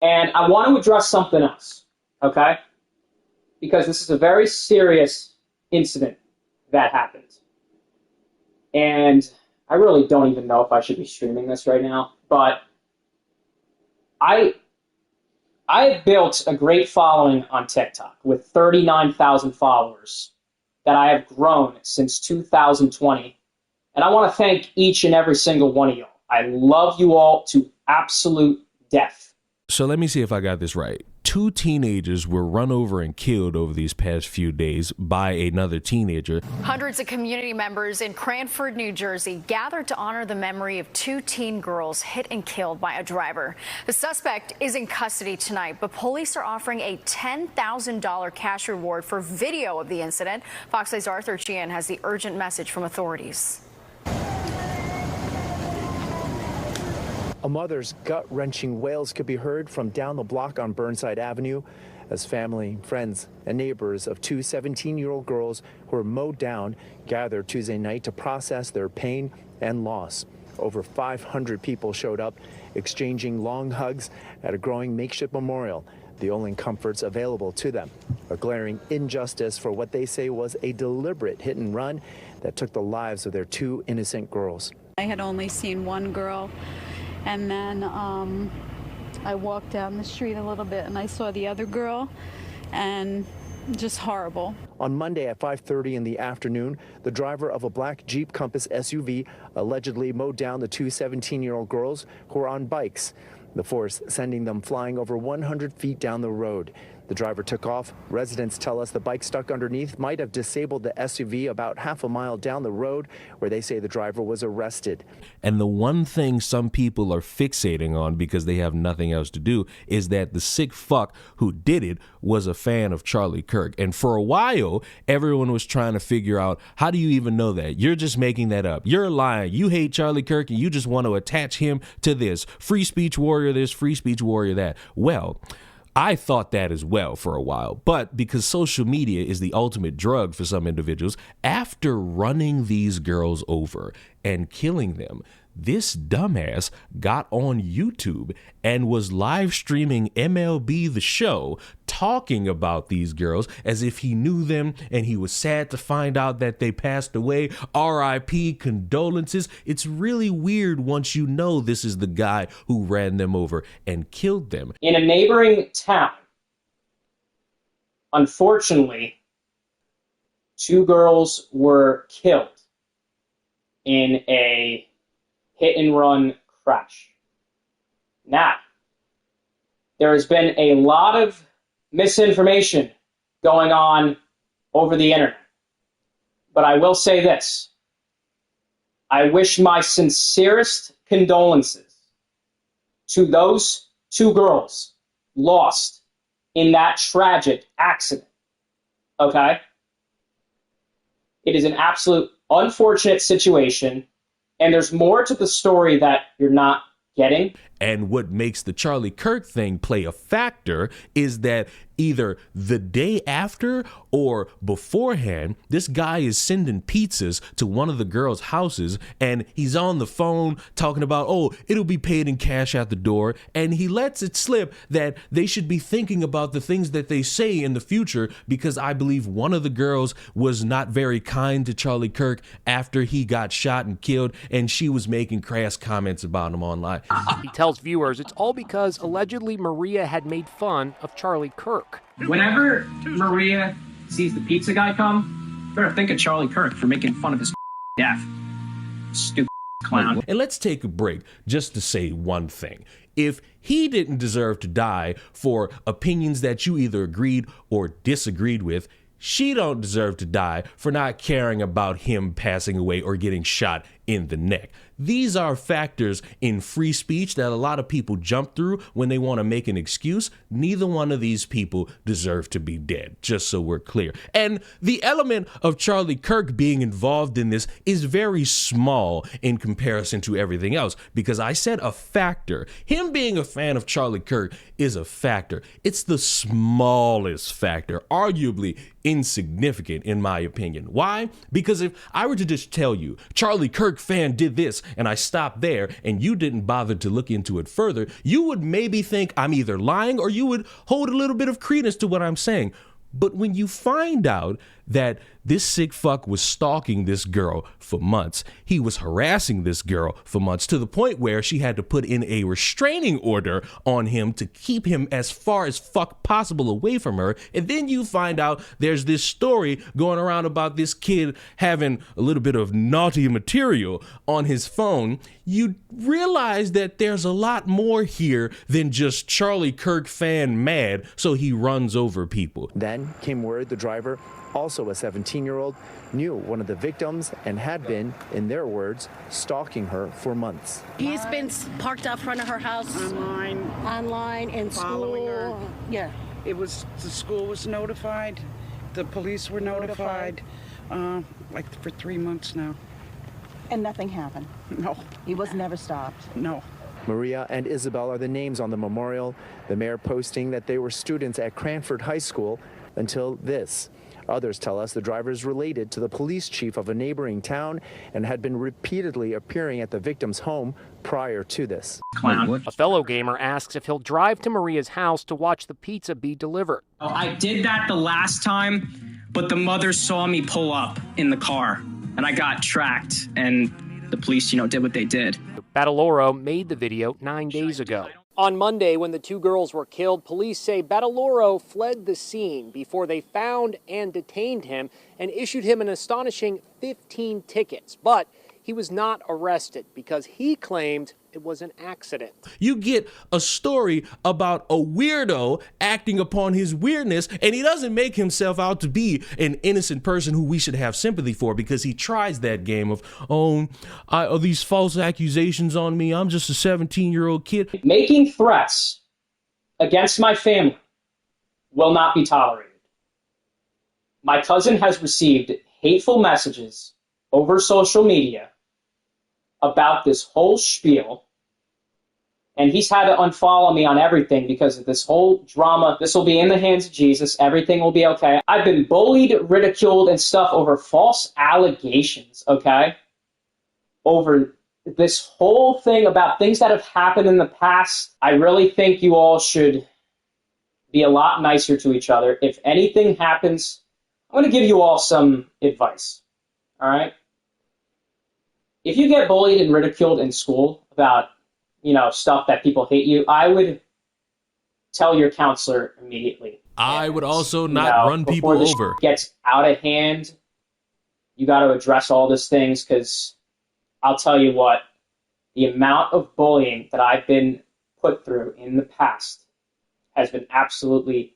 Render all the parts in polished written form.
And I want to address something else, okay? Because this is a very serious incident that happened. And I really don't even know if I should be streaming this right now, but I have built a great following on TikTok with 39,000 followers that I have grown since 2020. And I want to thank each and every single one of y'all. I love you all to absolute death. So let me see if I got this right. 2 teenagers were run over and killed over these past few days by another teenager. Hundreds of community members in Cranford, New Jersey gathered to honor the memory of 2 teen girls hit and killed by a driver. The suspect is in custody tonight, but police are offering a $10,000 cash reward for video of the incident. Fox 8's Arthur Sheehan has the urgent message from authorities. A mother's gut-wrenching wails could be heard from down the block on Burnside Avenue as family, friends, and neighbors of 2 17-year-old girls who were mowed down gathered Tuesday night to process their pain and loss. Over 500 people showed up, exchanging long hugs at a growing makeshift memorial, the only comforts available to them. A glaring injustice for what they say was a deliberate hit and run that took the lives of their 2 innocent girls. I had only seen one girl. And then I walked down the street a little bit and I saw the other girl, and just horrible. On Monday at 5:30 in the afternoon, the driver of a black Jeep Compass SUV allegedly mowed down the 2 17-year-old girls who were on bikes, the force sending them flying over 100 feet down the road. The driver took off. Residents tell us the bike stuck underneath might have disabled the SUV about half a mile down the road, where they say the driver was arrested. And the one thing some people are fixating on because they have nothing else to do is that the sick fuck who did it was a fan of Charlie Kirk. And for a while, everyone was trying to figure out, how do you even know that? You're just making that up. You're lying. You hate Charlie Kirk and you just want to attach him to this. Free speech warrior this, free speech warrior that. Well, I thought that as well for a while, but because social media is the ultimate drug for some individuals, after running these girls over and killing them, this dumbass got on YouTube and was live streaming MLB The Show, talking about these girls as if he knew them and he was sad to find out that they passed away. RIP, condolences. It's really weird once you know this is the guy who ran them over and killed them. In a neighboring town, unfortunately, 2 girls were killed in a hit-and-run crash. Now, there has been a lot of misinformation going on over the internet. But I will say this. I wish my sincerest condolences to those 2 girls lost in that tragic accident. Okay? It is an absolute unfortunate situation. And there's more to the story that you're not getting. And what makes the Charlie Kirk thing play a factor is that either the day after or beforehand, this guy is sending pizzas to one of the girls' houses and he's on the phone talking about, oh, it'll be paid in cash at the door. And he lets it slip that they should be thinking about the things that they say in the future, because I believe one of the girls was not very kind to Charlie Kirk after he got shot and killed, and she was making crass comments about him online. He tells viewers it's all because allegedly Maria had made fun of Charlie Kirk. Whenever Maria sees the pizza guy come, better think of Charlie Kirk for making fun of his death. Stupid clown. And let's take a break just to say one thing. If he didn't deserve to die for opinions that you either agreed or disagreed with, she don't deserve to die for not caring about him passing away or getting shot in the neck. These are factors in free speech that a lot of people jump through when they want to make an excuse. Neither one of these people deserve to be dead, just so we're clear. And the element of Charlie Kirk being involved in this is very small in comparison to everything else, because I said a factor. Him being a fan of Charlie Kirk is a factor. It's the smallest factor, arguably insignificant in my opinion. Why? Because if I were to just tell you Charlie Kirk Kirk fan did this and I stopped there and you didn't bother to look into it further, you would maybe think I'm either lying or you would hold a little bit of credence to what I'm saying. But when you find out that this sick fuck was stalking this girl for months, he was harassing this girl for months to the point where she had to put in a restraining order on him to keep him as far as fuck possible away from her. And then you find out there's this story going around about this kid having a little bit of naughty material on his phone. You realize that there's a lot more here than just Charlie Kirk fan mad, so he runs over people. Then came word the driver, also a 17-year-old, knew one of the victims and had been, in their words, stalking her for months. He's been parked out front of her house. Online, in following school. her. Yeah. It was, the school was notified, the police were notified, like for 3 months now. And nothing happened. No. He was never stopped. No. Maria and Isabel are the names on the memorial, the mayor posting that they were students at Cranford High School until this. Others tell us the driver is related to the police chief of a neighboring town and had been repeatedly appearing at the victim's home prior to this. Clown. A fellow gamer asks if he'll drive to Maria's house to watch the pizza be delivered. I did that the last time, but the mother saw me pull up in the car, and I got tracked, and the police, did what they did. Bataloro made the video 9 days ago. On Monday, when the two girls were killed, police say Bataloro fled the scene before they found and detained him and issued him an astonishing 15 tickets. But he was not arrested because he claimed it was an accident. You get a story about a weirdo acting upon his weirdness, and he doesn't make himself out to be an innocent person who we should have sympathy for because he tries that game of, these false accusations on me. I'm just a 17-year-old kid. Making threats against my family will not be tolerated. My cousin has received hateful messages over social media about this whole spiel, and he's had to unfollow me on everything because of this whole drama. This will be in the hands of Jesus. Everything will be okay. I've been bullied, ridiculed, and stuff over false allegations, okay? Over this whole thing about things that have happened in the past. I really think you all should be a lot nicer to each other. If anything happens, I'm going to give you all some advice, all right? If you get bullied and ridiculed in school about, stuff that people hate you, I would tell your counselor immediately. I would also not run people over. Before this gets out of hand, you got to address all these things, because I'll tell you what, the amount of bullying that I've been put through in the past has been absolutely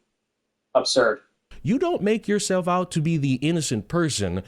absurd. You don't make yourself out to be the innocent person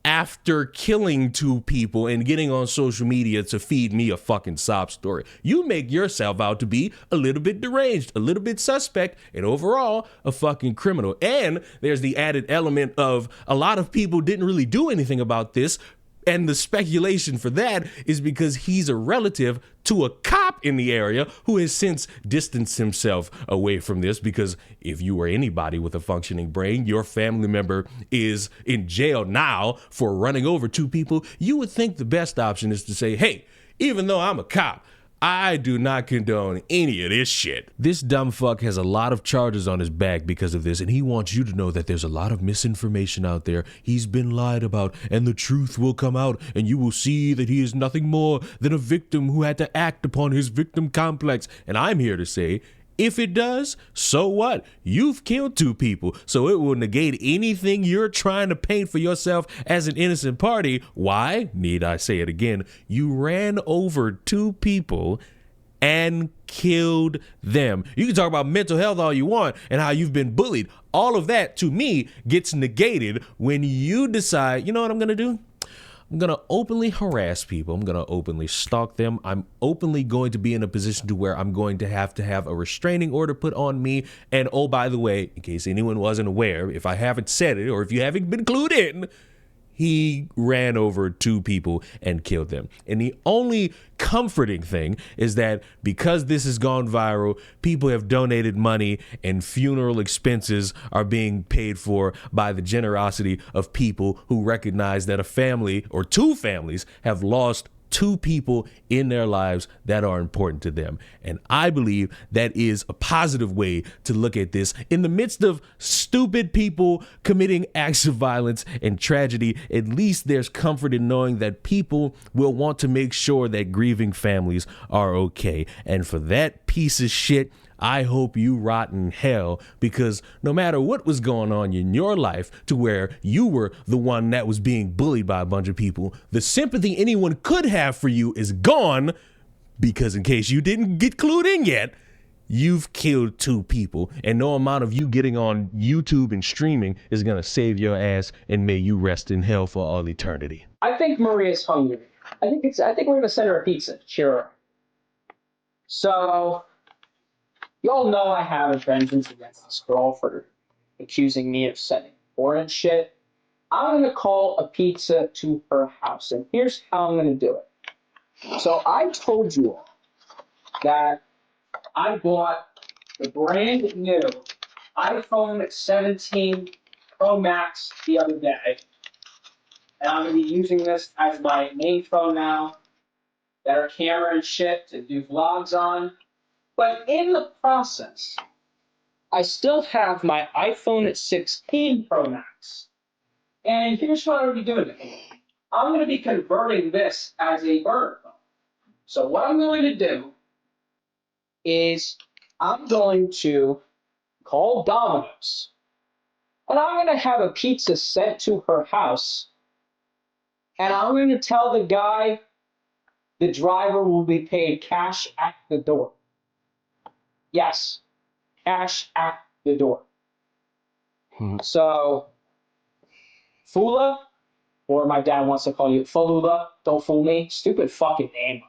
after killing two people and getting on social media to feed me a fucking sob story. You make yourself out to be a little bit deranged, a little bit suspect, and overall a fucking criminal. And there's the added element of a lot of people didn't really do anything about this. And the speculation for that is because he's a relative to a cop in the area who has since distanced himself away from this, because if you were anybody with a functioning brain, your family member is in jail now for running over two people, you would think the best option is to say, hey, even though I'm a cop, I do not condone any of this shit. This dumb fuck has a lot of charges on his back because of this, and he wants you to know that there's a lot of misinformation out there. He's been lied about, and the truth will come out, and you will see that he is nothing more than a victim who had to act upon his victim complex. And I'm here to say, if it does, so what? You've killed two people, so it will negate anything you're trying to paint for yourself as an innocent party. Why? Need I say it again? You ran over two people and killed them. You can talk about mental health all you want and how you've been bullied. All of that, to me, gets negated when you decide, you know what I'm going to do? I'm going to openly harass people. I'm going to openly stalk them. I'm openly going to be in a position to where I'm going to have a restraining order put on me. And oh, by the way, in case anyone wasn't aware, if I haven't said it or if you haven't been clued in, he ran over 2 people and killed them. And the only comforting thing is that because this has gone viral, people have donated money and funeral expenses are being paid for by the generosity of people who recognize that a family or 2 families have lost 2 people in their lives that are important to them. And I believe that is a positive way to look at this. In the midst of stupid people committing acts of violence and tragedy, at least there's comfort in knowing that people will want to make sure that grieving families are okay. And for that piece of shit, I hope you rot in hell, because no matter what was going on in your life to where you were the one that was being bullied by a bunch of people, the sympathy anyone could have for you is gone, because in case you didn't get clued in yet, you've killed 2 people, and no amount of you getting on YouTube and streaming is going to save your ass, and may you rest in hell for all eternity. I think Maria's hungry. I think we're gonna send her a pizza. Sure. So, y'all know I have a vengeance against this girl for accusing me of sending foreign shit. I'm gonna call a pizza to her house, and here's how I'm gonna do it. So I told you all that I bought the brand new iPhone 17 Pro Max the other day, and I'm gonna be using this as my main phone now. Better camera and shit to do vlogs on. But in the process, I still have my iPhone 16 Pro Max. And here's what I'm going to be doing. I'm going to be converting this as a burner phone. So what I'm going to do is I'm going to call Domino's. And I'm going to have a pizza sent to her house. And I'm going to tell the guy the driver will be paid cash at the door. Yes, cash at the door. So, Fula, or my dad wants to call you Falula, don't fool me, stupid fucking name.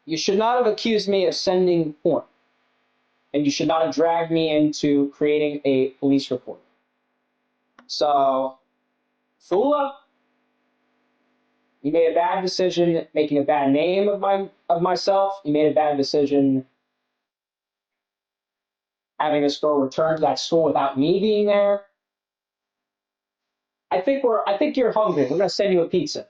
You should not have accused me of sending porn. And you should not have dragged me into creating a police report. So, Fula, you made a bad decision making a bad name of myself. You made a bad decision having this girl return to that school without me being there. I think you're hungry. We're gonna send you a pizza.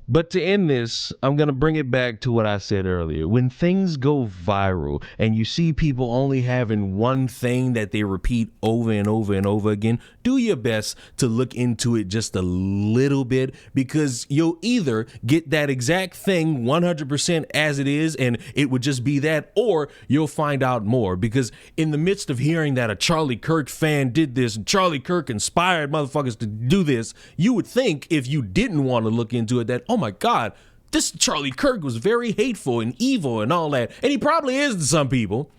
But to end this, I'm going to bring it back to what I said earlier. When things go viral and you see people only having one thing that they repeat over and over and over again, do your best to look into it just a little bit, because you'll either get that exact thing 100% as it is and it would just be that, or you'll find out more. Because in the midst of hearing that a Charlie Kirk fan did this and Charlie Kirk inspired motherfuckers to do this, you would think, if you didn't want to look into it, that, oh my God, this Charlie Kirk was very hateful and evil and all that. And he probably is to some people.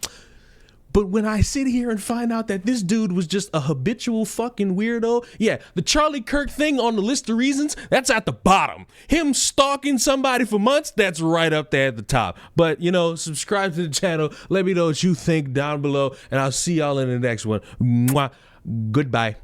But when I sit here and find out that this dude was just a habitual fucking weirdo, yeah, the Charlie Kirk thing on the list of reasons, that's at the bottom. Him stalking somebody for months, that's right up there at the top. But, you know, subscribe to the channel. Let me know what you think down below, and I'll see y'all in the next one. Mwah. Goodbye.